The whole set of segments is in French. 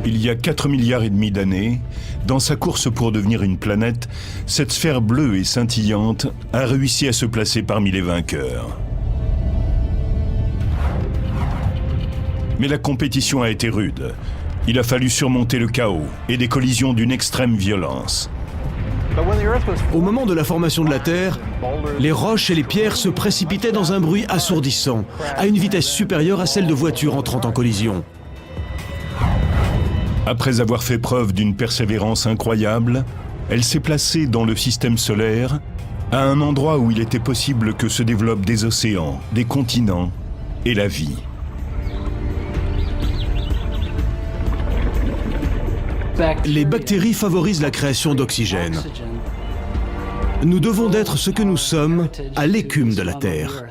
Il y a 4 milliards et demi d'années, dans sa course pour devenir une planète, cette sphère bleue et scintillante a réussi à se placer parmi les vainqueurs. Mais la compétition a été rude. Il a fallu surmonter le chaos et des collisions d'une extrême violence. Au moment de la formation de la Terre, les roches et les pierres se précipitaient dans un bruit assourdissant, à une vitesse supérieure à celle de voitures entrant en collision. Après avoir fait preuve d'une persévérance incroyable, elle s'est placée dans le système solaire, à un endroit où il était possible que se développent des océans, des continents et la vie. Les bactéries favorisent la création d'oxygène. Nous devons d'être ce que nous sommes à l'écume de la Terre.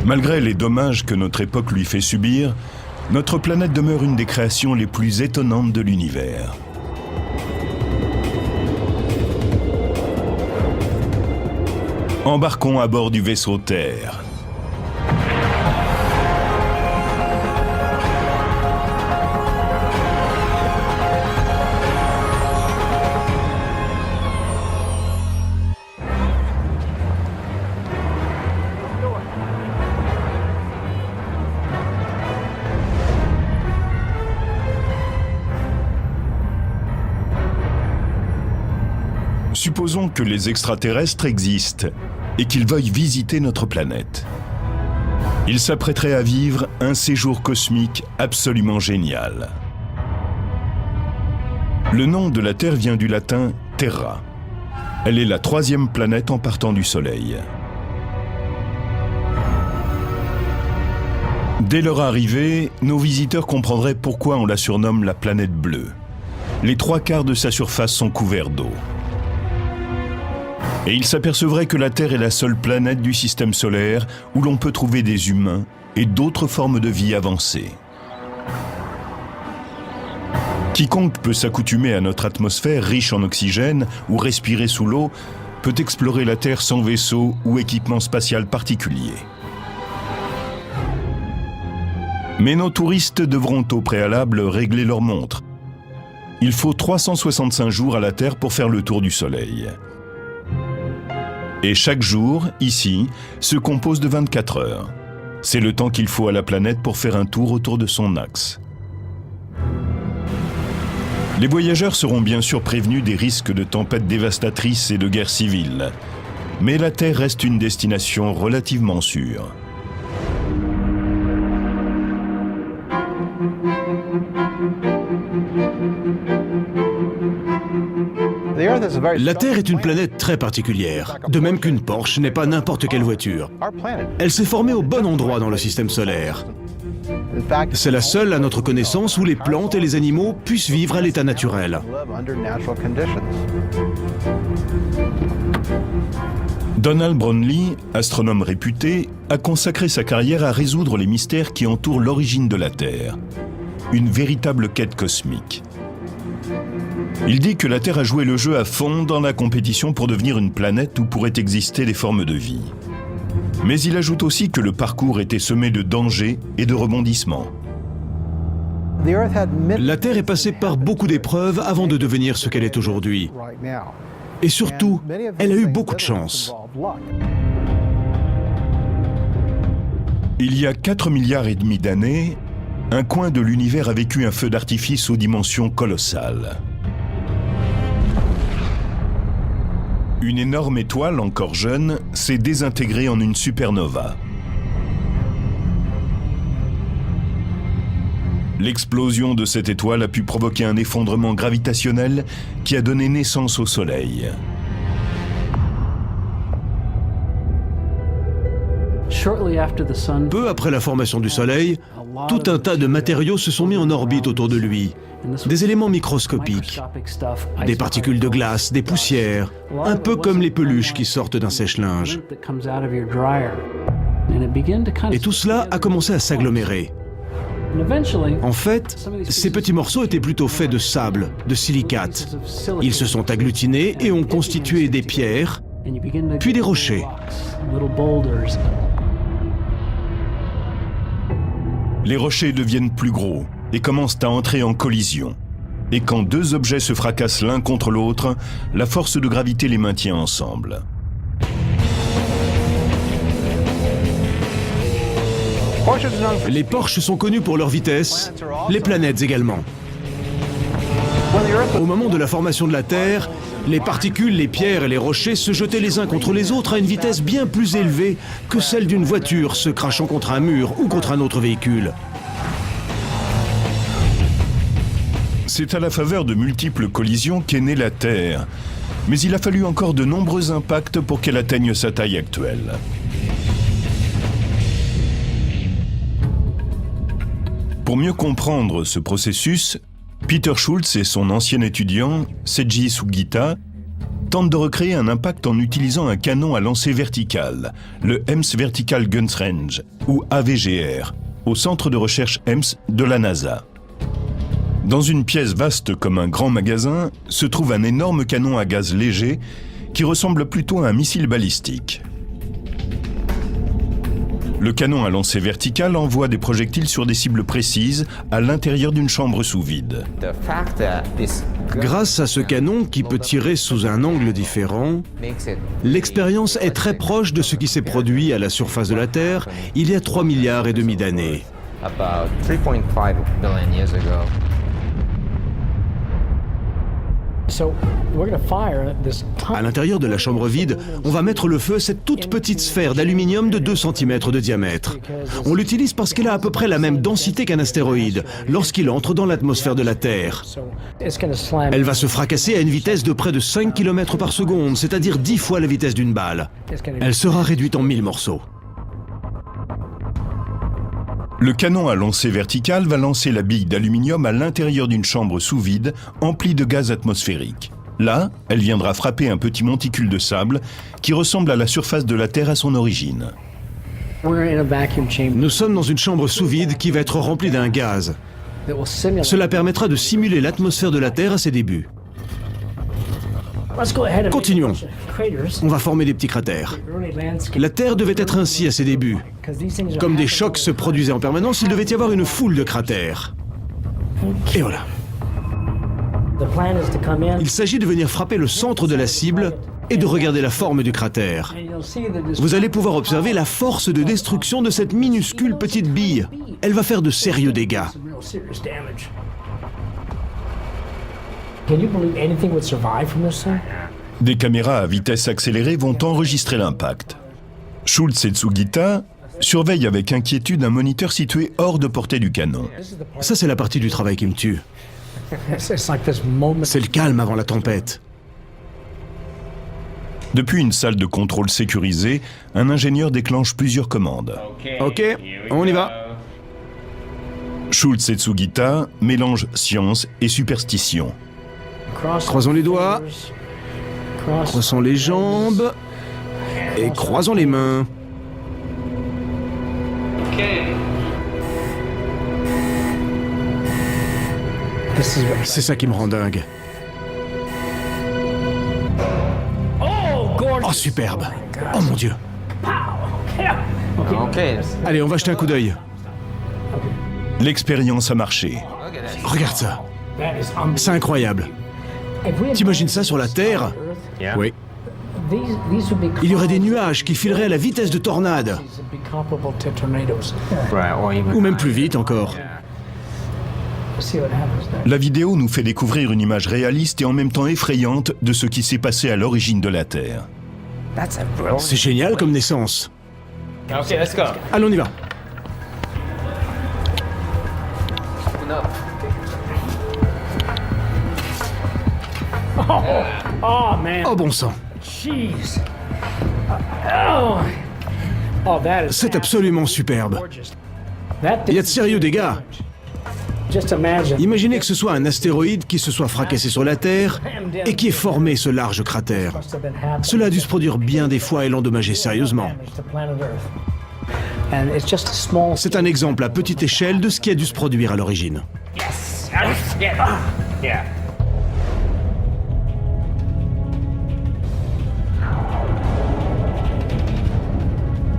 Malgré les dommages que notre époque lui fait subir, notre planète demeure une des créations les plus étonnantes de l'univers. Embarquons à bord du vaisseau Terre. Supposons que les extraterrestres existent et qu'ils veuillent visiter notre planète. Ils s'apprêteraient à vivre un séjour cosmique absolument génial. Le nom de la Terre vient du latin Terra. Elle est la 3e planète en partant du Soleil. Dès leur arrivée, nos visiteurs comprendraient pourquoi on la surnomme la planète bleue. Les 3/4 de sa surface sont couverts d'eau. Et ils s'apercevraient que la Terre est la seule planète du système solaire où l'on peut trouver des humains et d'autres formes de vie avancées. Quiconque peut s'accoutumer à notre atmosphère riche en oxygène ou respirer sous l'eau peut explorer la Terre sans vaisseau ou équipement spatial particulier. Mais nos touristes devront au préalable régler leur montre. Il faut 365 jours à la Terre pour faire le tour du Soleil. Et chaque jour, ici, se compose de 24 heures. C'est le temps qu'il faut à la planète pour faire un tour autour de son axe. Les voyageurs seront bien sûr prévenus des risques de tempêtes dévastatrices et de guerres civiles. Mais la Terre reste une destination relativement sûre. La Terre est une planète très particulière, de même qu'une Porsche n'est pas n'importe quelle voiture. Elle s'est formée au bon endroit dans le système solaire. C'est la seule, à notre connaissance, où les plantes et les animaux puissent vivre à l'état naturel. Donald Brownlee, astronome réputé, a consacré sa carrière à résoudre les mystères qui entourent l'origine de la Terre. Une véritable quête cosmique. Il dit que la Terre a joué le jeu à fond dans la compétition pour devenir une planète où pourraient exister des formes de vie. Mais il ajoute aussi que le parcours était semé de dangers et de rebondissements. La Terre est passée par beaucoup d'épreuves avant de devenir ce qu'elle est aujourd'hui. Et surtout, elle a eu beaucoup de chance. Il y a 4 milliards et demi d'années, un coin de l'univers a vécu un feu d'artifice aux dimensions colossales. Une énorme étoile, encore jeune, s'est désintégrée en une supernova. L'explosion de cette étoile a pu provoquer un effondrement gravitationnel qui a donné naissance au Soleil. Peu après la formation du Soleil, tout un tas de matériaux se sont mis en orbite autour de lui. Des éléments microscopiques, des particules de glace, des poussières, un peu comme les peluches qui sortent d'un sèche-linge. Et tout cela a commencé à s'agglomérer. En fait, ces petits morceaux étaient plutôt faits de sable, de silicate. Ils se sont agglutinés et ont constitué des pierres, puis des rochers. Les rochers deviennent plus gros et commencent à entrer en collision. Et quand deux objets se fracassent l'un contre l'autre, la force de gravité les maintient ensemble. Les Porsche sont connus pour leur vitesse, les planètes également. Au moment de la formation de la Terre, les particules, les pierres et les rochers se jetaient les uns contre les autres à une vitesse bien plus élevée que celle d'une voiture se crachant contre un mur ou contre un autre véhicule. C'est à la faveur de multiples collisions qu'est née la Terre. Mais il a fallu encore de nombreux impacts pour qu'elle atteigne sa taille actuelle. Pour mieux comprendre ce processus, Peter Schultz et son ancien étudiant, Seiji Sugita, tentent de recréer un impact en utilisant un canon à lancer vertical, le EMS Vertical Guns Range, ou AVGR, au centre de recherche EMS de la NASA. Dans une pièce vaste comme un grand magasin, se trouve un énorme canon à gaz léger qui ressemble plutôt à un missile balistique. Le canon à lancer vertical envoie des projectiles sur des cibles précises à l'intérieur d'une chambre sous vide. Grâce à ce canon qui peut tirer sous un angle différent, l'expérience est très proche de ce qui s'est produit à la surface de la Terre il y a 3,5 milliards d'années. À l'intérieur de la chambre vide, on va mettre le feu à cette toute petite sphère d'aluminium de 2 cm de diamètre. On l'utilise parce qu'elle a à peu près la même densité qu'un astéroïde lorsqu'il entre dans l'atmosphère de la Terre. Elle va se fracasser à une vitesse de près de 5 km par seconde, c'est-à-dire 10 fois la vitesse d'une balle. Elle sera réduite en 1000 morceaux. Le canon à lancer vertical va lancer la bille d'aluminium à l'intérieur d'une chambre sous vide emplie de gaz atmosphérique. Là, elle viendra frapper un petit monticule de sable qui ressemble à la surface de la Terre à son origine. Nous sommes dans une chambre sous vide qui va être remplie d'un gaz. Cela permettra de simuler l'atmosphère de la Terre à ses débuts. Continuons. On va former des petits cratères. La Terre devait être ainsi à ses débuts. Comme des chocs se produisaient en permanence, il devait y avoir une foule de cratères. Et voilà. Il s'agit de venir frapper le centre de la cible et de regarder la forme du cratère. Vous allez pouvoir observer la force de destruction de cette minuscule petite bille. Elle va faire de sérieux dégâts. Des caméras à vitesse accélérée vont enregistrer l'impact. Schultz et Sugita surveillent avec inquiétude un moniteur situé hors de portée du canon. Ça, c'est la partie du travail qui me tue. C'est le calme avant la tempête. Depuis une salle de contrôle sécurisée, un ingénieur déclenche plusieurs commandes. Ok, on y va. Schultz et Sugita mélangent science et superstition. Croisons les doigts, croisons les jambes et croisons les mains. C'est ça qui me rend dingue. Oh, superbe. Oh mon Dieu. Allez, on va jeter un coup d'œil. L'expérience a marché. Regarde ça. C'est incroyable. T'imagines ça sur la Terre? Oui. Il y aurait des nuages qui fileraient à la vitesse de tornades. Ou même plus vite encore. La vidéo nous fait découvrir une image réaliste et en même temps effrayante de ce qui s'est passé à l'origine de la Terre. C'est génial comme naissance. Allez, on y va. Oh bon sang. C'est absolument superbe. Il y a de sérieux dégâts. Imaginez que ce soit un astéroïde qui se soit fracassé sur la Terre et qui ait formé ce large cratère. Cela a dû se produire bien des fois et l'endommager sérieusement. C'est un exemple à petite échelle de ce qui a dû se produire à l'origine.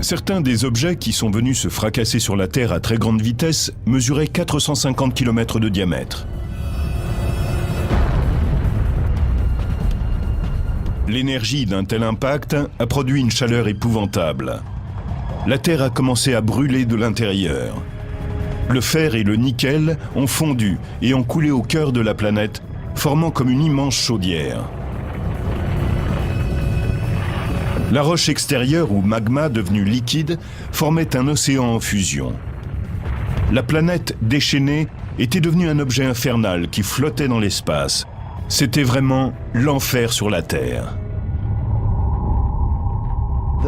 Certains des objets qui sont venus se fracasser sur la Terre à très grande vitesse mesuraient 450 km de diamètre. L'énergie d'un tel impact a produit une chaleur épouvantable. La Terre a commencé à brûler de l'intérieur. Le fer et le nickel ont fondu et ont coulé au cœur de la planète, formant comme une immense chaudière. La roche extérieure ou magma devenu liquide formait un océan en fusion. La planète déchaînée était devenue un objet infernal qui flottait dans l'espace. C'était vraiment l'enfer sur la Terre.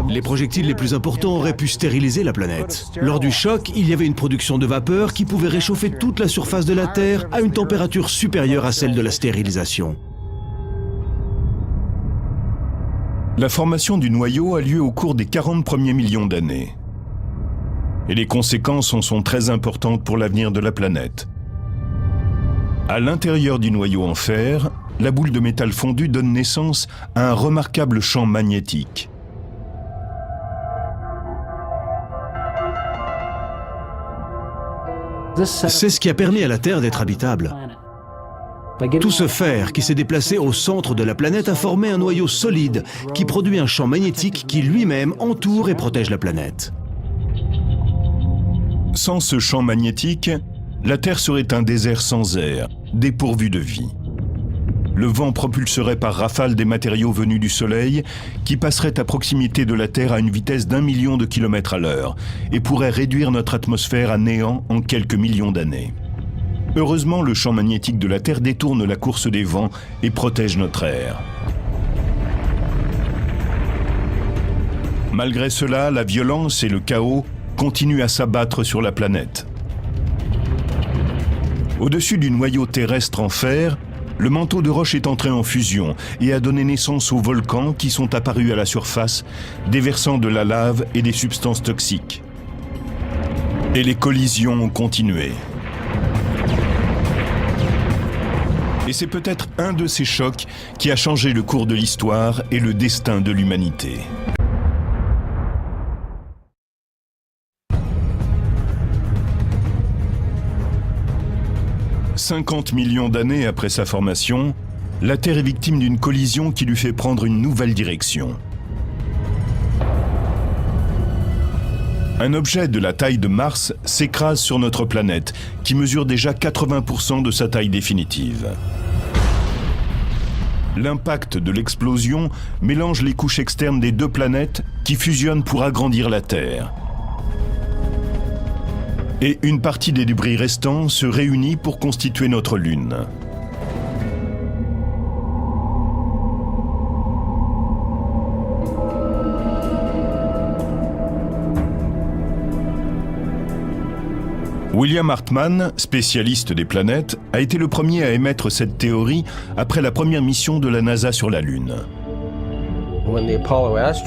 Les projectiles les plus importants auraient pu stériliser la planète. Lors du choc, il y avait une production de vapeur qui pouvait réchauffer toute la surface de la Terre à une température supérieure à celle de la stérilisation. La formation du noyau a lieu au cours des 40 premiers millions d'années. Et les conséquences en sont très importantes pour l'avenir de la planète. À l'intérieur du noyau en fer, la boule de métal fondu donne naissance à un remarquable champ magnétique. C'est ce qui a permis à la Terre d'être habitable. Tout ce fer qui s'est déplacé au centre de la planète a formé un noyau solide qui produit un champ magnétique qui lui-même entoure et protège la planète. Sans ce champ magnétique, la Terre serait un désert sans air, dépourvu de vie. Le vent propulserait par rafale des matériaux venus du Soleil qui passeraient à proximité de la Terre à une vitesse d'1 million de kilomètres à l'heure et pourraient réduire notre atmosphère à néant en quelques millions d'années. Heureusement, le champ magnétique de la Terre détourne la course des vents et protège notre air. Malgré cela, la violence et le chaos continuent à s'abattre sur la planète. Au-dessus du noyau terrestre en fer, le manteau de roche est entré en fusion et a donné naissance aux volcans qui sont apparus à la surface, déversant de la lave et des substances toxiques. Et les collisions ont continué. Et c'est peut-être un de ces chocs qui a changé le cours de l'histoire et le destin de l'humanité. « 50 millions d'années après sa formation, la Terre est victime d'une collision qui lui fait prendre une nouvelle direction. Un objet de la taille de Mars s'écrase sur notre planète, qui mesure déjà 80% de sa taille définitive. L'impact de l'explosion mélange les couches externes des deux planètes qui fusionnent pour agrandir la Terre. Et une partie des débris restants se réunit pour constituer notre Lune. William Hartmann, spécialiste des planètes, a été le premier à émettre cette théorie après la première mission de la NASA sur la Lune.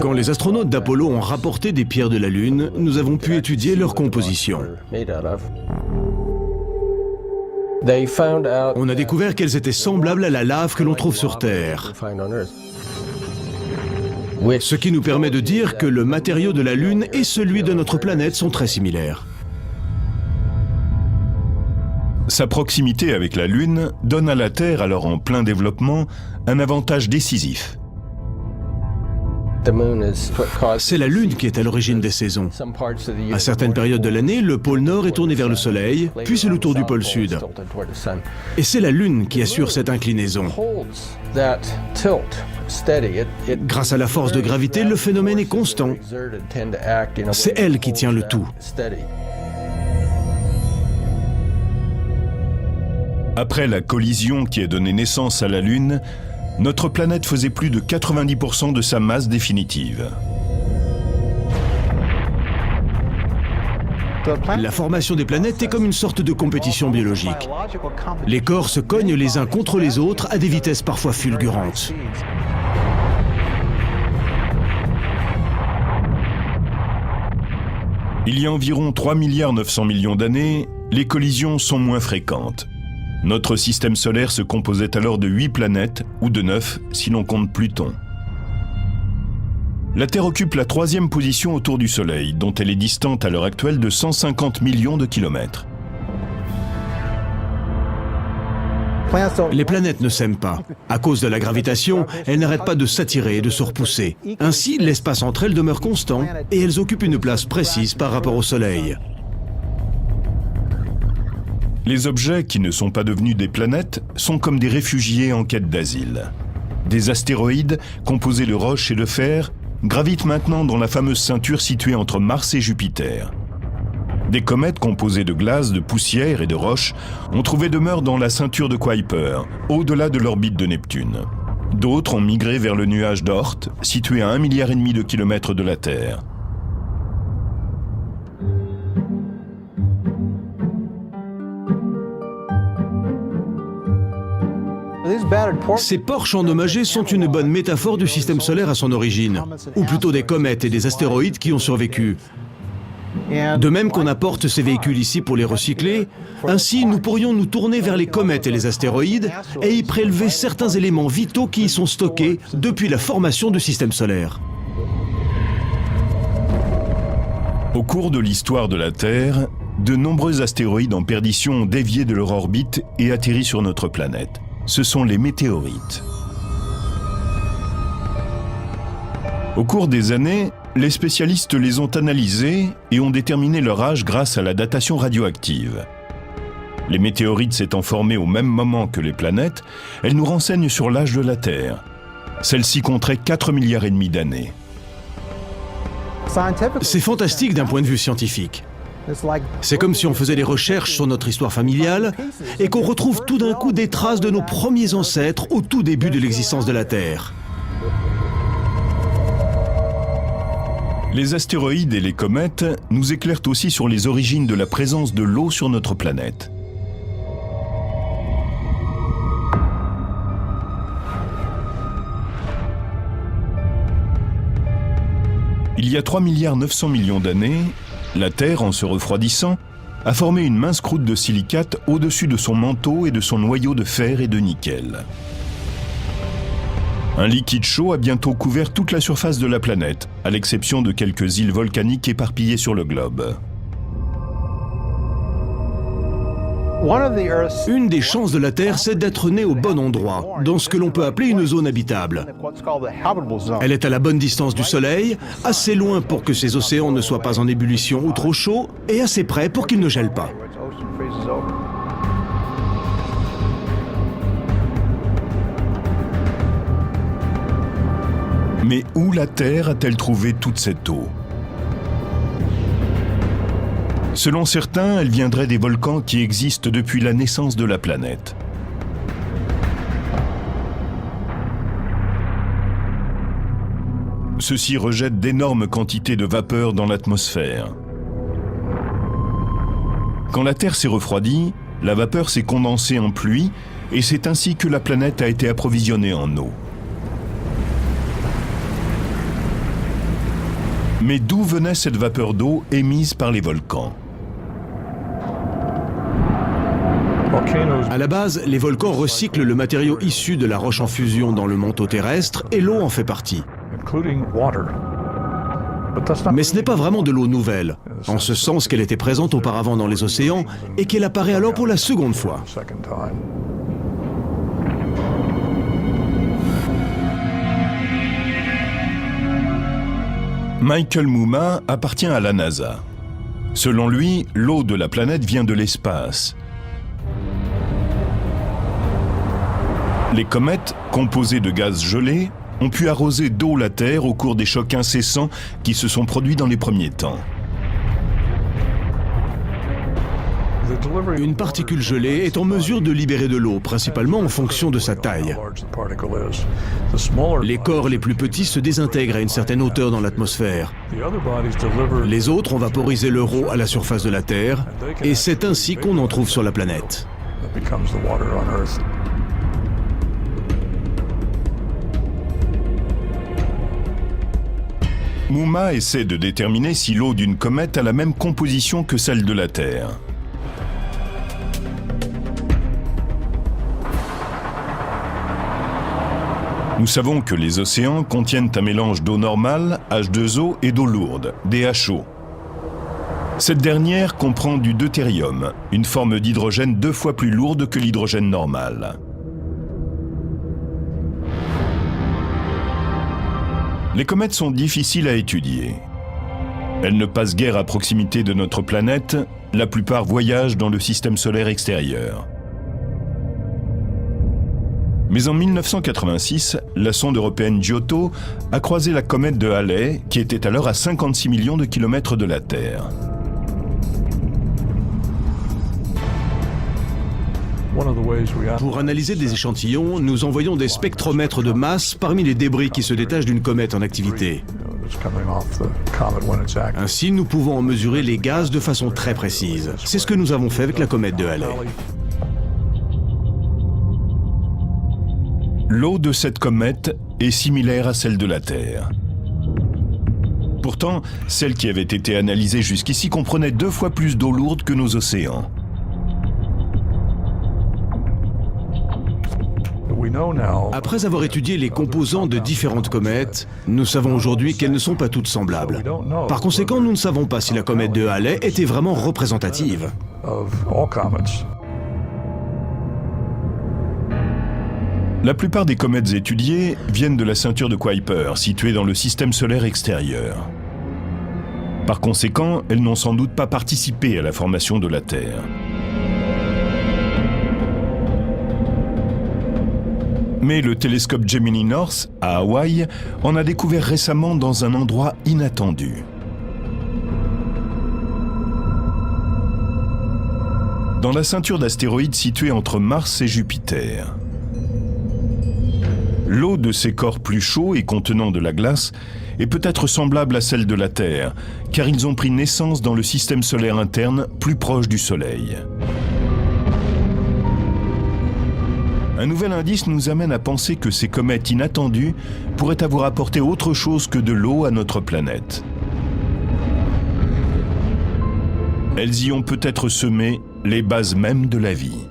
Quand les astronautes d'Apollo ont rapporté des pierres de la Lune, nous avons pu étudier leur composition. On a découvert qu'elles étaient semblables à la lave que l'on trouve sur Terre. Ce qui nous permet de dire que le matériau de la Lune et celui de notre planète sont très similaires. Sa proximité avec la Lune donne à la Terre, alors en plein développement, un avantage décisif. C'est la Lune qui est à l'origine des saisons. À certaines périodes de l'année, le pôle Nord est tourné vers le Soleil, puis c'est le tour du pôle Sud. Et c'est la Lune qui assure cette inclinaison. Grâce à la force de gravité, le phénomène est constant. C'est elle qui tient le tout. Après la collision qui a donné naissance à la Lune, notre planète faisait plus de 90% de sa masse définitive. La formation des planètes est comme une sorte de compétition biologique. Les corps se cognent les uns contre les autres à des vitesses parfois fulgurantes. Il y a environ 3,9 milliards d'années, les collisions sont moins fréquentes. Notre système solaire se composait alors de 8 planètes, ou de 9 si l'on compte Pluton. La Terre occupe la 3e position autour du Soleil, dont elle est distante à l'heure actuelle de 150 millions de kilomètres. Les planètes ne s'aiment pas. À cause de la gravitation, elles n'arrêtent pas de s'attirer et de se repousser. Ainsi, l'espace entre elles demeure constant et elles occupent une place précise par rapport au Soleil. Les objets qui ne sont pas devenus des planètes sont comme des réfugiés en quête d'asile. Des astéroïdes, composés de roches et de fer, gravitent maintenant dans la fameuse ceinture située entre Mars et Jupiter. Des comètes composées de glace, de poussière et de roches ont trouvé demeure dans la ceinture de Kuiper, au-delà de l'orbite de Neptune. D'autres ont migré vers le nuage d'Oort, situé à 1,5 milliard de kilomètres de la Terre. Ces porches endommagées sont une bonne métaphore du système solaire à son origine, ou plutôt des comètes et des astéroïdes qui ont survécu. De même qu'on apporte ces véhicules ici pour les recycler, ainsi nous pourrions nous tourner vers les comètes et les astéroïdes et y prélever certains éléments vitaux qui y sont stockés depuis la formation du système solaire. Au cours de l'histoire de la Terre, de nombreux astéroïdes en perdition ont dévié de leur orbite et atterri sur notre planète. Ce sont les météorites. Au cours des années, les spécialistes les ont analysés et ont déterminé leur âge grâce à la datation radioactive. Les météorites s'étant formées au même moment que les planètes, elles nous renseignent sur l'âge de la Terre. Celle-ci compterait 4,5 milliards d'années. C'est fantastique d'un point de vue scientifique. C'est comme si on faisait des recherches sur notre histoire familiale et qu'on retrouve tout d'un coup des traces de nos premiers ancêtres au tout début de l'existence de la Terre. Les astéroïdes et les comètes nous éclairent aussi sur les origines de la présence de l'eau sur notre planète. Il y a 3,9 milliards d'années, la Terre, en se refroidissant, a formé une mince croûte de silicate au-dessus de son manteau et de son noyau de fer et de nickel. Un liquide chaud a bientôt couvert toute la surface de la planète, à l'exception de quelques îles volcaniques éparpillées sur le globe. Une des chances de la Terre, c'est d'être née au bon endroit, dans ce que l'on peut appeler une zone habitable. Elle est à la bonne distance du Soleil, assez loin pour que ses océans ne soient pas en ébullition ou trop chauds, et assez près pour qu'ils ne gèlent pas. Mais où la Terre a-t-elle trouvé toute cette eau ? Selon certains, elle viendrait des volcans qui existent depuis la naissance de la planète. Ceux-ci rejettent d'énormes quantités de vapeur dans l'atmosphère. Quand la Terre s'est refroidie, la vapeur s'est condensée en pluie et c'est ainsi que la planète a été approvisionnée en eau. Mais d'où venait cette vapeur d'eau émise par les volcans ? À la base, les volcans recyclent le matériau issu de la roche en fusion dans le manteau terrestre et l'eau en fait partie. Mais ce n'est pas vraiment de l'eau nouvelle, en ce sens qu'elle était présente auparavant dans les océans et qu'elle apparaît alors pour la seconde fois. Michael Mumma appartient à la NASA. Selon lui, l'eau de la planète vient de l'espace. Les comètes, composées de gaz gelés, ont pu arroser d'eau la Terre au cours des chocs incessants qui se sont produits dans les premiers temps. Une particule gelée est en mesure de libérer de l'eau, principalement en fonction de sa taille. Les corps les plus petits se désintègrent à une certaine hauteur dans l'atmosphère. Les autres ont vaporisé leur eau à la surface de la Terre, et c'est ainsi qu'on en trouve sur la planète. Mumma essaie de déterminer si l'eau d'une comète a la même composition que celle de la Terre. Nous savons que les océans contiennent un mélange d'eau normale, H2O, et d'eau lourde, DHO. Cette dernière comprend du deutérium, une forme d'hydrogène 2 fois plus lourde que l'hydrogène normal. Les comètes sont difficiles à étudier. Elles ne passent guère à proximité de notre planète, la plupart voyagent dans le système solaire extérieur. Mais en 1986, la sonde européenne Giotto a croisé la comète de Halley, qui était alors à 56 millions de kilomètres de la Terre. Pour analyser des échantillons, nous envoyons des spectromètres de masse parmi les débris qui se détachent d'une comète en activité. Ainsi, nous pouvons en mesurer les gaz de façon très précise. C'est ce que nous avons fait avec la comète de Halley. L'eau de cette comète est similaire à celle de la Terre. Pourtant, celle qui avait été analysée jusqu'ici comprenait 2 fois plus d'eau lourde que nos océans. Après avoir étudié les composants de différentes comètes, nous savons aujourd'hui qu'elles ne sont pas toutes semblables. Par conséquent, nous ne savons pas si la comète de Halley était vraiment représentative. La plupart des comètes étudiées viennent de la ceinture de Kuiper, située dans le système solaire extérieur. Par conséquent, elles n'ont sans doute pas participé à la formation de la Terre. Mais le télescope Gemini North, à Hawaï, en a découvert récemment dans un endroit inattendu. Dans la ceinture d'astéroïdes située entre Mars et Jupiter. L'eau de ces corps plus chauds et contenant de la glace est peut-être semblable à celle de la Terre, car ils ont pris naissance dans le système solaire interne plus proche du Soleil. Un nouvel indice nous amène à penser que ces comètes inattendues pourraient avoir apporté autre chose que de l'eau à notre planète. Elles y ont peut-être semé les bases mêmes de la vie.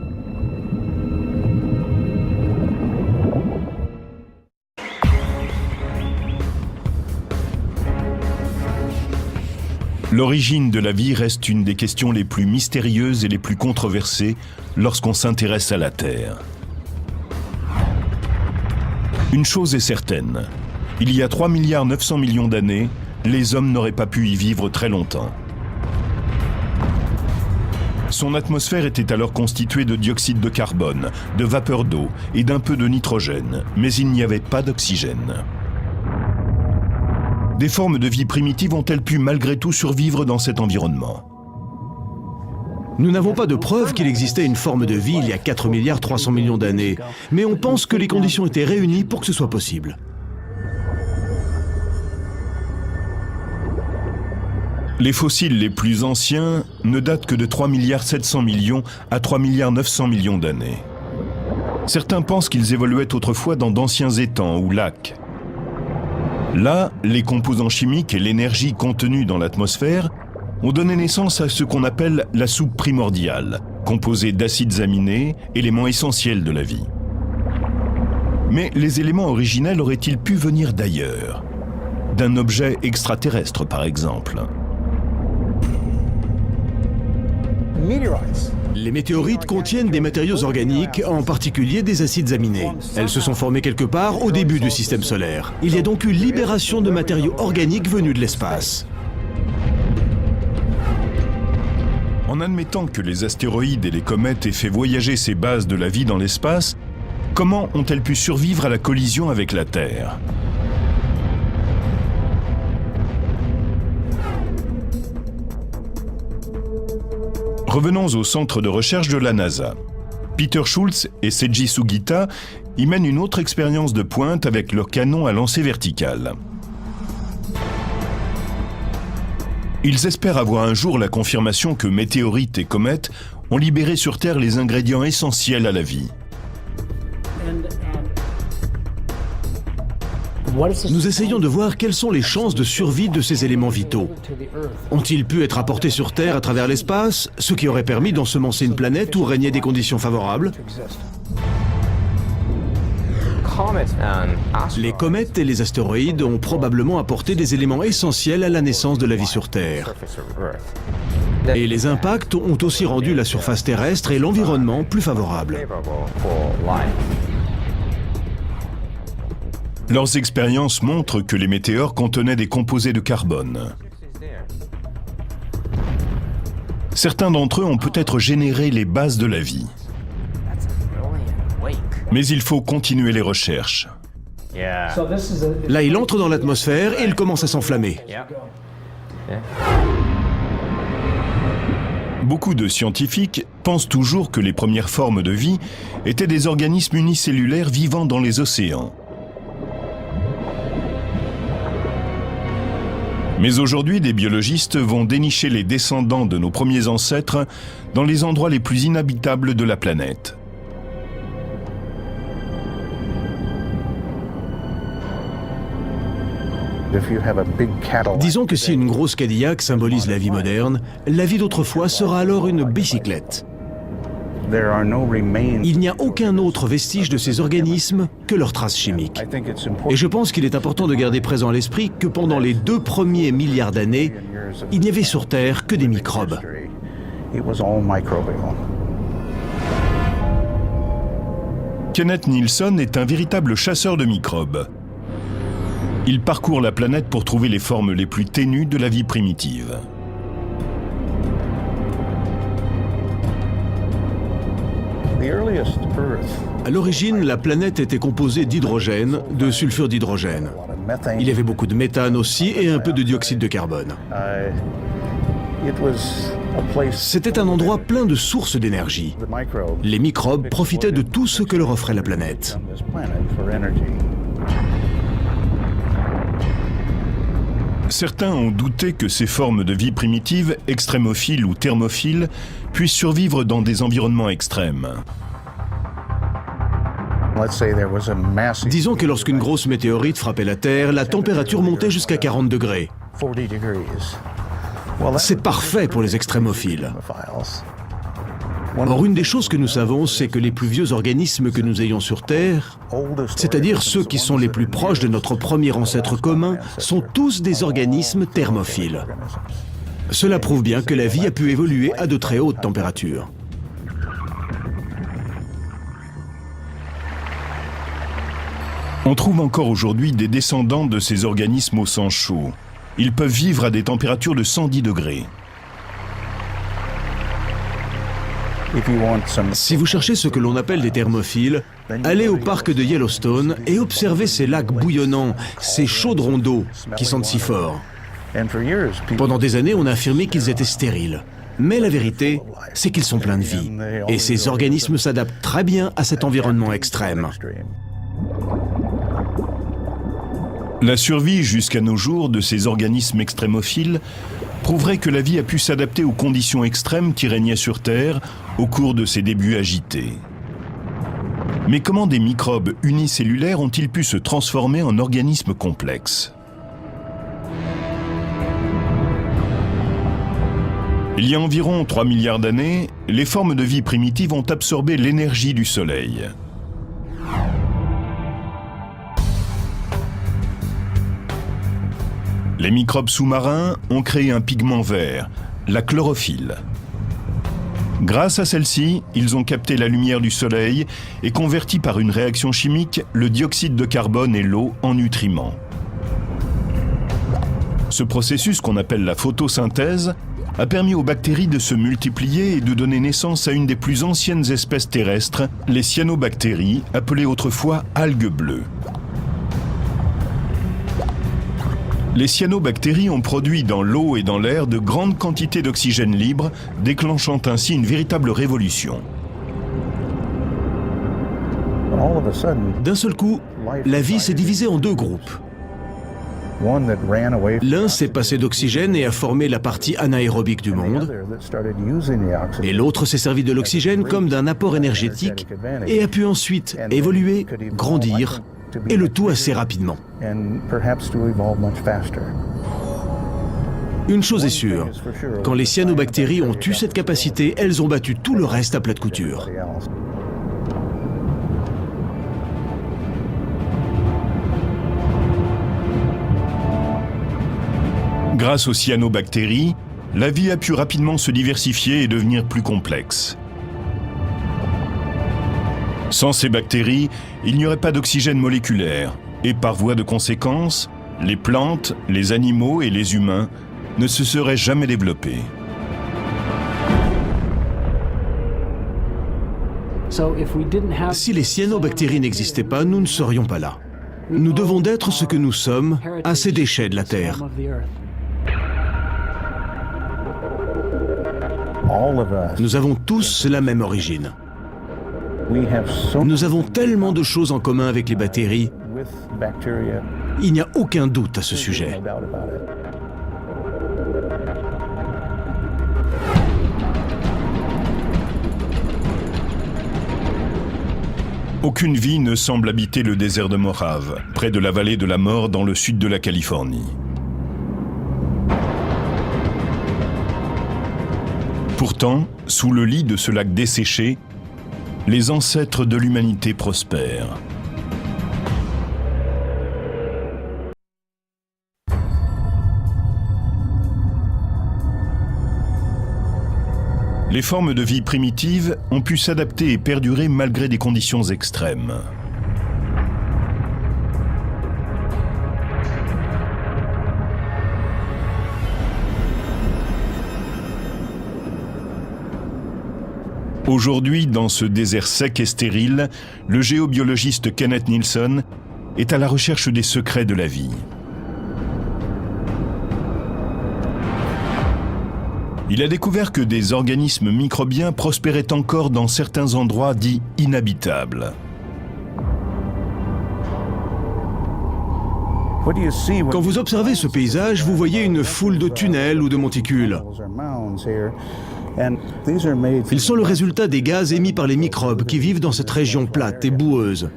L'origine de la vie reste une des questions les plus mystérieuses et les plus controversées lorsqu'on s'intéresse à la Terre. Une chose est certaine, il y a 3,9 milliards d'années, les hommes n'auraient pas pu y vivre très longtemps. Son atmosphère était alors constituée de dioxyde de carbone, de vapeur d'eau et d'un peu de nitrogène, mais il n'y avait pas d'oxygène. Des formes de vie primitives ont-elles pu malgré tout survivre dans cet environnement ? Nous n'avons pas de preuve qu'il existait une forme de vie il y a 4,3 milliards d'années, mais on pense que les conditions étaient réunies pour que ce soit possible. Les fossiles les plus anciens ne datent que de 3,7 milliards à 3,9 milliards d'années. Certains pensent qu'ils évoluaient autrefois dans d'anciens étangs ou lacs. Là, les composants chimiques et l'énergie contenue dans l'atmosphère ont donné naissance à ce qu'on appelle la soupe primordiale, composée d'acides aminés, éléments essentiels de la vie. Mais les éléments originels auraient-ils pu venir d'ailleurs? D'un objet extraterrestre, par exemple. Les météorites contiennent des matériaux organiques, en particulier des acides aminés. Elles se sont formées quelque part au début du système solaire. Il y a donc eu libération de matériaux organiques venus de l'espace. En admettant que les astéroïdes et les comètes aient fait voyager ces bases de la vie dans l'espace, comment ont-elles pu survivre à la collision avec la Terre ? Revenons au centre de recherche de la NASA. Peter Schultz et Seiji Sugita y mènent une autre expérience de pointe avec leur canon à lancer vertical. Ils espèrent avoir un jour la confirmation que météorites et comètes ont libéré sur Terre les ingrédients essentiels à la vie. Nous essayons de voir quelles sont les chances de survie de ces éléments vitaux. Ont-ils pu être apportés sur Terre à travers l'espace, ce qui aurait permis d'ensemencer une planète où régnaient des conditions favorables ? Les comètes et les astéroïdes ont probablement apporté des éléments essentiels à la naissance de la vie sur Terre. Et les impacts ont aussi rendu la surface terrestre et l'environnement plus favorables. Leurs expériences montrent que les météores contenaient des composés de carbone. Certains d'entre eux ont peut-être généré les bases de la vie. Mais il faut continuer les recherches. Là, il entre dans l'atmosphère et il commence à s'enflammer. Beaucoup de scientifiques pensent toujours que les premières formes de vie étaient des organismes unicellulaires vivant dans les océans. Mais aujourd'hui, des biologistes vont dénicher les descendants de nos premiers ancêtres dans les endroits les plus inhabitables de la planète. Disons que si une grosse Cadillac symbolise la vie moderne, la vie d'autrefois sera alors une bicyclette. Il n'y a aucun autre vestige de ces organismes que leurs traces chimiques. Et je pense qu'il est important de garder présent à l'esprit que pendant les 2 premiers milliards d'années, il n'y avait sur Terre que des microbes. Kenneth Nilsson est un véritable chasseur de microbes. Il parcourt la planète pour trouver les formes les plus ténues de la vie primitive. À l'origine, la planète était composée d'hydrogène, de sulfure d'hydrogène. Il y avait beaucoup de méthane aussi et un peu de dioxyde de carbone. C'était un endroit plein de sources d'énergie. Les microbes profitaient de tout ce que leur offrait la planète. Certains ont douté que ces formes de vie primitives, extrémophiles ou thermophiles, puissent survivre dans des environnements extrêmes. Disons que lorsqu'une grosse météorite frappait la Terre, la température montait jusqu'à 40 degrés. C'est parfait pour les extrémophiles. Or, une des choses que nous savons, c'est que les plus vieux organismes que nous ayons sur Terre, c'est-à-dire ceux qui sont les plus proches de notre premier ancêtre commun, sont tous des organismes thermophiles. Cela prouve bien que la vie a pu évoluer à de très hautes températures. On trouve encore aujourd'hui des descendants de ces organismes au sang chaud. Ils peuvent vivre à des températures de 110 degrés. Si vous cherchez ce que l'on appelle des thermophiles, allez au parc de Yellowstone et observez ces lacs bouillonnants, ces chaudrons d'eau qui sentent si fort. Pendant des années, on a affirmé qu'ils étaient stériles. Mais la vérité, c'est qu'ils sont pleins de vie. Et ces organismes s'adaptent très bien à cet environnement extrême. La survie jusqu'à nos jours de ces organismes extrémophiles prouverait que la vie a pu s'adapter aux conditions extrêmes qui régnaient sur Terre au cours de ses débuts agités. Mais comment des microbes unicellulaires ont-ils pu se transformer en organismes complexes ? Il y a environ 3 milliards d'années, les formes de vie primitives ont absorbé l'énergie du Soleil. Les microbes sous-marins ont créé un pigment vert, la chlorophylle. Grâce à celle-ci, ils ont capté la lumière du soleil et converti par une réaction chimique le dioxyde de carbone et l'eau en nutriments. Ce processus, qu'on appelle la photosynthèse, a permis aux bactéries de se multiplier et de donner naissance à une des plus anciennes espèces terrestres, les cyanobactéries, appelées autrefois algues bleues. Les cyanobactéries ont produit dans l'eau et dans l'air de grandes quantités d'oxygène libre, déclenchant ainsi une véritable révolution. D'un seul coup, la vie s'est divisée en 2 groupes. L'un s'est passé d'oxygène et a formé la partie anaérobique du monde, et l'autre s'est servi de l'oxygène comme d'un apport énergétique et a pu ensuite évoluer, grandir, et le tout assez rapidement. Une chose est sûre, quand les cyanobactéries ont eu cette capacité, elles ont battu tout le reste à plat de couture. Grâce aux cyanobactéries, la vie a pu rapidement se diversifier et devenir plus complexe. Sans ces bactéries, il n'y aurait pas d'oxygène moléculaire, et par voie de conséquence, les plantes, les animaux et les humains ne se seraient jamais développés. Si les cyanobactéries n'existaient pas, nous ne serions pas là. Nous devons d'être ce que nous sommes à ces déchets de la Terre. Nous avons tous la même origine. Nous avons tellement de choses en commun avec les bactéries. Il n'y a aucun doute à ce sujet. Aucune vie ne semble habiter le désert de Mojave, près de la vallée de la mort dans le sud de la Californie. Pourtant, sous le lit de ce lac desséché, les ancêtres de l'humanité prospèrent. Les formes de vie primitives ont pu s'adapter et perdurer malgré des conditions extrêmes. Aujourd'hui, dans ce désert sec et stérile, le géobiologiste Kenneth Nilsson est à la recherche des secrets de la vie. Il a découvert que des organismes microbiens prospéraient encore dans certains endroits dits inhabitables. Quand vous observez ce paysage, vous voyez une foule de tunnels ou de monticules. Ils sont le résultat des gaz émis par les microbes qui vivent dans cette région plate et boueuse.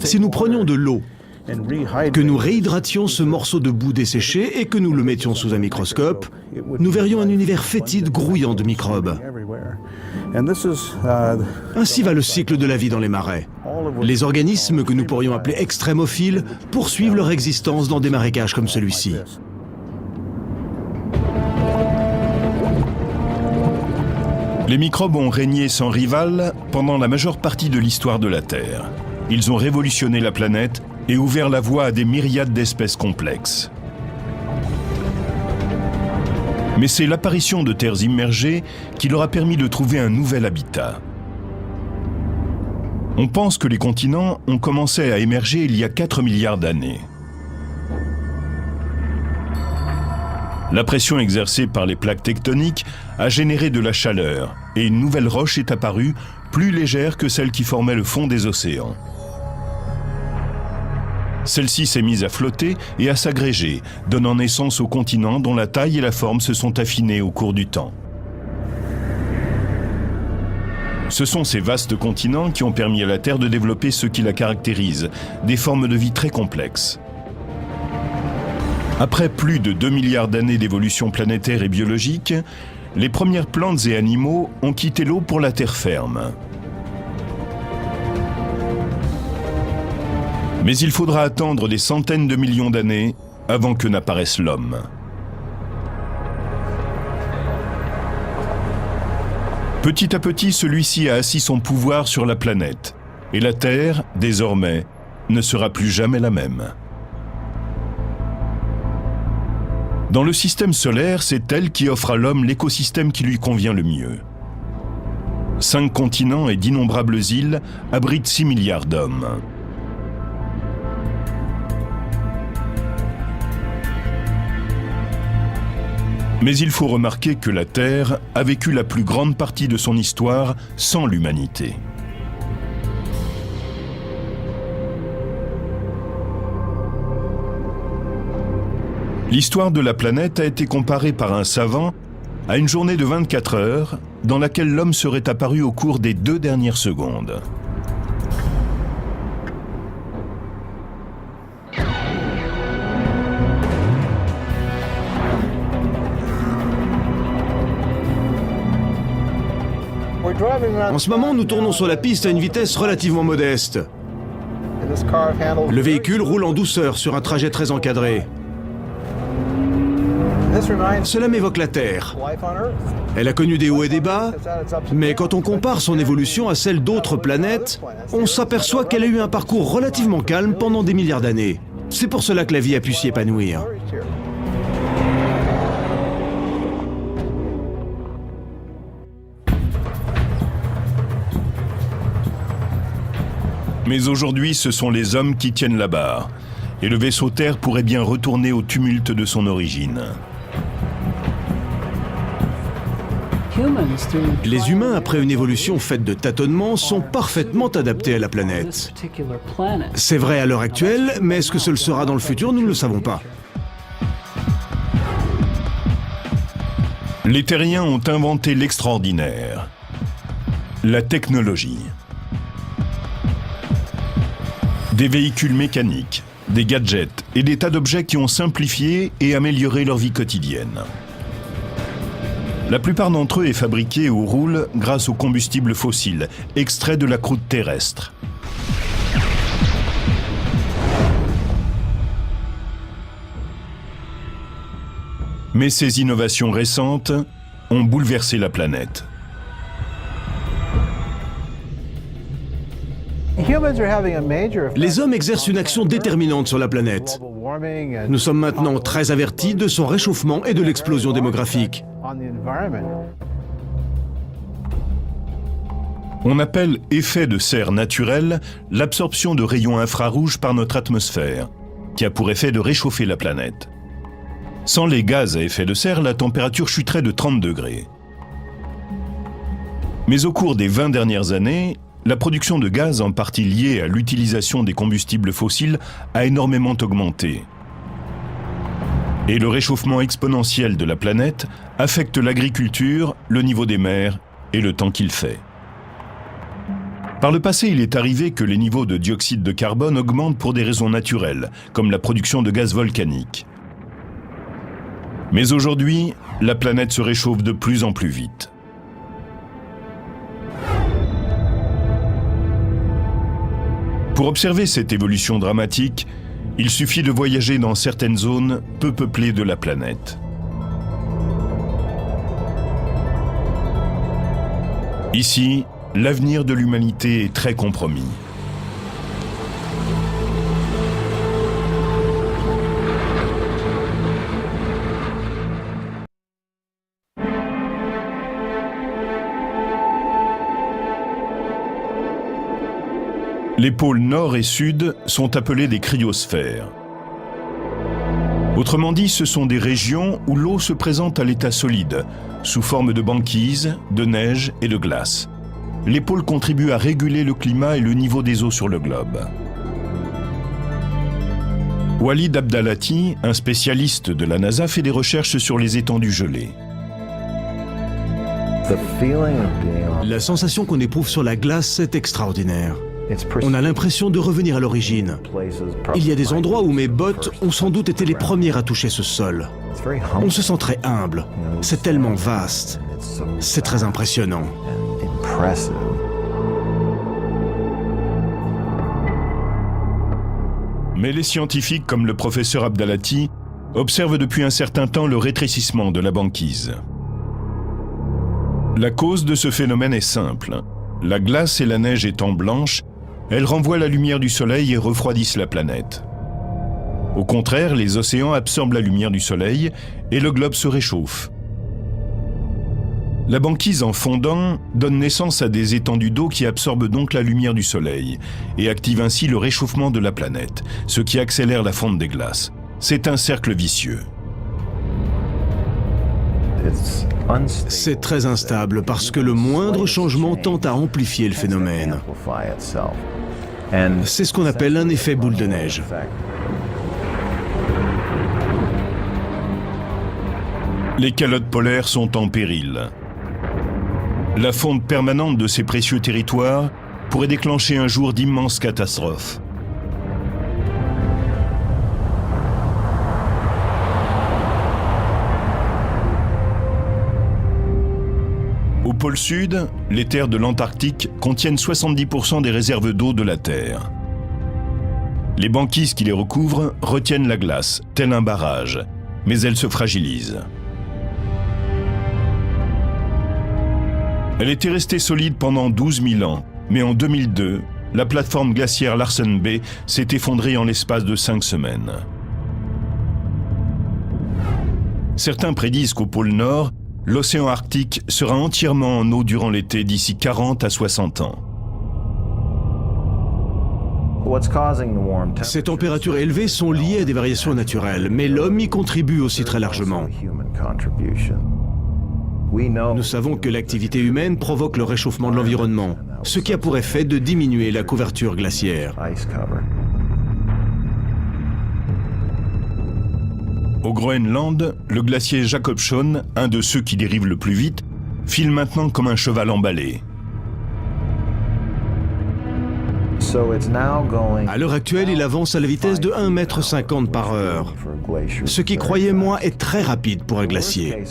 Si nous prenions de l'eau, que nous réhydrations ce morceau de boue desséché et que nous le mettions sous un microscope, nous verrions un univers fétide grouillant de microbes. Ainsi va le cycle de la vie dans les marais. Les organismes que nous pourrions appeler extrémophiles poursuivent leur existence dans des marécages comme celui-ci. Les microbes ont régné sans rival pendant la majeure partie de l'histoire de la Terre. Ils ont révolutionné la planète et ouvert la voie à des myriades d'espèces complexes. Mais c'est l'apparition de terres immergées qui leur a permis de trouver un nouvel habitat. On pense que les continents ont commencé à émerger il y a 4 milliards d'années. La pression exercée par les plaques tectoniques a généré de la chaleur et une nouvelle roche est apparue, plus légère que celle qui formait le fond des océans. Celle-ci s'est mise à flotter et à s'agréger, donnant naissance aux continents dont la taille et la forme se sont affinées au cours du temps. Ce sont ces vastes continents qui ont permis à la Terre de développer ce qui la caractérise, des formes de vie très complexes. Après plus de 2 milliards d'années d'évolution planétaire et biologique, les premières plantes et animaux ont quitté l'eau pour la terre ferme. Mais il faudra attendre des centaines de millions d'années avant que n'apparaisse l'homme. Petit à petit, celui-ci a assis son pouvoir sur la planète, et la Terre, désormais, ne sera plus jamais la même. Dans le système solaire, c'est elle qui offre à l'homme l'écosystème qui lui convient le mieux. 5 continents et d'innombrables îles abritent 6 milliards d'hommes. Mais il faut remarquer que la Terre a vécu la plus grande partie de son histoire sans l'humanité. L'histoire de la planète a été comparée par un savant à une journée de 24 heures dans laquelle l'homme serait apparu au cours des 2 dernières secondes. En ce moment, nous tournons sur la piste à une vitesse relativement modeste. Le véhicule roule en douceur sur un trajet très encadré. Cela m'évoque la Terre. Elle a connu des hauts et des bas, mais quand on compare son évolution à celle d'autres planètes, on s'aperçoit qu'elle a eu un parcours relativement calme pendant des milliards d'années. C'est pour cela que la vie a pu s'y épanouir. Mais aujourd'hui, ce sont les hommes qui tiennent la barre. Et le vaisseau Terre pourrait bien retourner au tumulte de son origine. Les humains, après une évolution faite de tâtonnements, sont parfaitement adaptés à la planète. C'est vrai à l'heure actuelle, mais est-ce que ce le sera dans le futur? Nous ne le savons pas. Les Terriens ont inventé l'extraordinaire, la technologie. Des véhicules mécaniques, des gadgets et des tas d'objets qui ont simplifié et amélioré leur vie quotidienne. La plupart d'entre eux est fabriqué ou roule grâce au combustible fossile, extrait de la croûte terrestre. Mais ces innovations récentes ont bouleversé la planète. Les hommes exercent une action déterminante sur la planète. Nous sommes maintenant très avertis de son réchauffement et de l'explosion démographique. On appelle effet de serre naturel l'absorption de rayons infrarouges par notre atmosphère, qui a pour effet de réchauffer la planète. Sans les gaz à effet de serre, la température chuterait de 30 degrés. Mais au cours des 20 dernières années, la production de gaz, en partie liée à l'utilisation des combustibles fossiles, a énormément augmenté. Et le réchauffement exponentiel de la planète affecte l'agriculture, le niveau des mers et le temps qu'il fait. Par le passé, il est arrivé que les niveaux de dioxyde de carbone augmentent pour des raisons naturelles, comme la production de gaz volcanique. Mais aujourd'hui, la planète se réchauffe de plus en plus vite. Pour observer cette évolution dramatique, il suffit de voyager dans certaines zones peu peuplées de la planète. Ici, l'avenir de l'humanité est très compromis. Les pôles nord et sud sont appelés des cryosphères. Autrement dit, ce sont des régions où l'eau se présente à l'état solide, sous forme de banquise, de neige et de glace. Les pôles contribuent à réguler le climat et le niveau des eaux sur le globe. Walid Abdalati, un spécialiste de la NASA, fait des recherches sur les étendues gelées. La sensation qu'on éprouve sur la glace est extraordinaire. On a l'impression de revenir à l'origine. Il y a des endroits où mes bottes ont sans doute été les premières à toucher ce sol. On se sent très humble. C'est tellement vaste. C'est très impressionnant. Mais les scientifiques, comme le professeur Abdalati, observent depuis un certain temps le rétrécissement de la banquise. La cause de ce phénomène est simple. La glace et la neige étant blanches, elles renvoient la lumière du soleil et refroidissent la planète. Au contraire, les océans absorbent la lumière du soleil et le globe se réchauffe. La banquise en fondant donne naissance à des étendues d'eau qui absorbent donc la lumière du soleil et activent ainsi le réchauffement de la planète, ce qui accélère la fonte des glaces. C'est un cercle vicieux. C'est très instable parce que le moindre changement tend à amplifier le phénomène. C'est ce qu'on appelle un effet boule de neige. Les calottes polaires sont en péril. La fonte permanente de ces précieux territoires pourrait déclencher un jour d'immenses catastrophes. Au pôle sud, les terres de l'Antarctique contiennent 70% des réserves d'eau de la Terre. Les banquises qui les recouvrent retiennent la glace, tel un barrage, mais elle se fragilise. Elle était restée solide pendant 12 000 ans, mais en 2002, la plateforme glaciaire Larsen B s'est effondrée en l'espace de 5 semaines. Certains prédisent qu'au pôle Nord, l'océan Arctique sera entièrement en eau durant l'été d'ici 40 à 60 ans. Ces températures élevées sont liées à des variations naturelles, mais l'homme y contribue aussi très largement. Nous savons que l'activité humaine provoque le réchauffement de l'environnement, ce qui a pour effet de diminuer la couverture glaciaire. Au Groenland, le glacier Jakobshavn, un de ceux qui dérivent le plus vite, file maintenant comme un cheval emballé. À l'heure actuelle, il avance à la vitesse de 1,50 m par heure, ce qui, croyez-moi, est très rapide pour un glacier.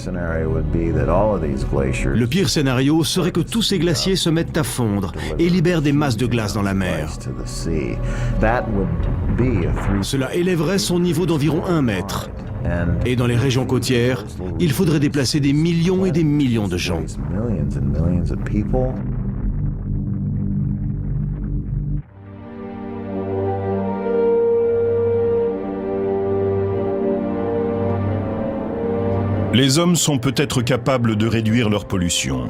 Le pire scénario serait que tous ces glaciers se mettent à fondre et libèrent des masses de glace dans la mer. Cela élèverait son niveau d'environ 1 mètre. Et dans les régions côtières, il faudrait déplacer des millions et des millions de gens. Les hommes sont peut-être capables de réduire leur pollution,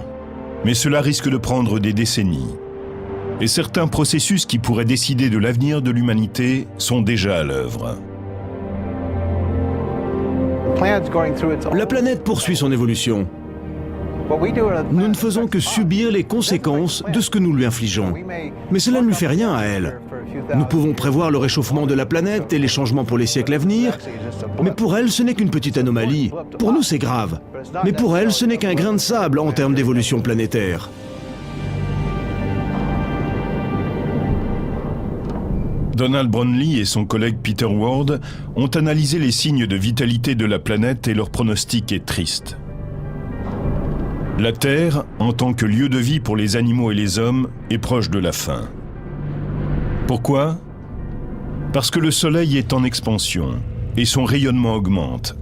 mais cela risque de prendre des décennies. Et certains processus qui pourraient décider de l'avenir de l'humanité sont déjà à l'œuvre. La planète poursuit son évolution. Nous ne faisons que subir les conséquences de ce que nous lui infligeons. Mais cela ne lui fait rien à elle. Nous pouvons prévoir le réchauffement de la planète et les changements pour les siècles à venir, mais pour elle, ce n'est qu'une petite anomalie. Pour nous, c'est grave. Mais pour elle, ce n'est qu'un grain de sable en termes d'évolution planétaire. Donald Brownlee et son collègue Peter Ward ont analysé les signes de vitalité de la planète et leur pronostic est triste. La Terre, en tant que lieu de vie pour les animaux et les hommes, est proche de la fin. Pourquoi ? Parce que le Soleil est en expansion et son rayonnement augmente.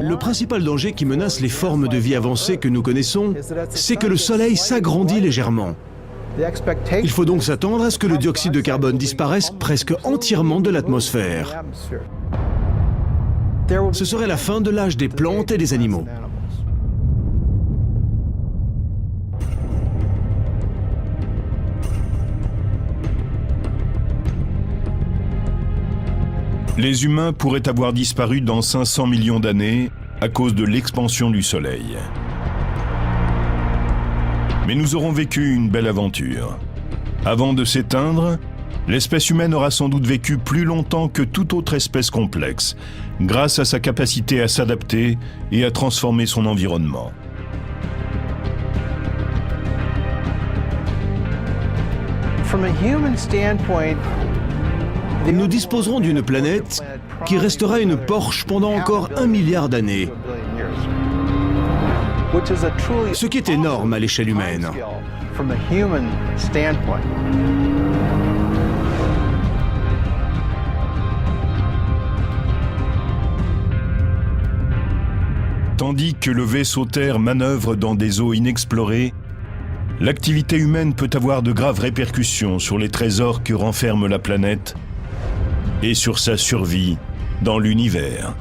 Le principal danger qui menace les formes de vie avancées que nous connaissons, c'est que le Soleil s'agrandit légèrement. Il faut donc s'attendre à ce que le dioxyde de carbone disparaisse presque entièrement de l'atmosphère. Ce serait la fin de l'âge des plantes et des animaux. Les humains pourraient avoir disparu dans 500 millions d'années à cause de l'expansion du Soleil. Mais nous aurons vécu une belle aventure. Avant de s'éteindre, l'espèce humaine aura sans doute vécu plus longtemps que toute autre espèce complexe, grâce à sa capacité à s'adapter et à transformer son environnement. Nous disposerons d'une planète qui restera une Porsche pendant encore 1 milliard d'années. Ce qui est énorme à l'échelle humaine. Tandis que le vaisseau-terre manœuvre dans des eaux inexplorées, l'activité humaine peut avoir de graves répercussions sur les trésors que renferme la planète et sur sa survie dans l'univers.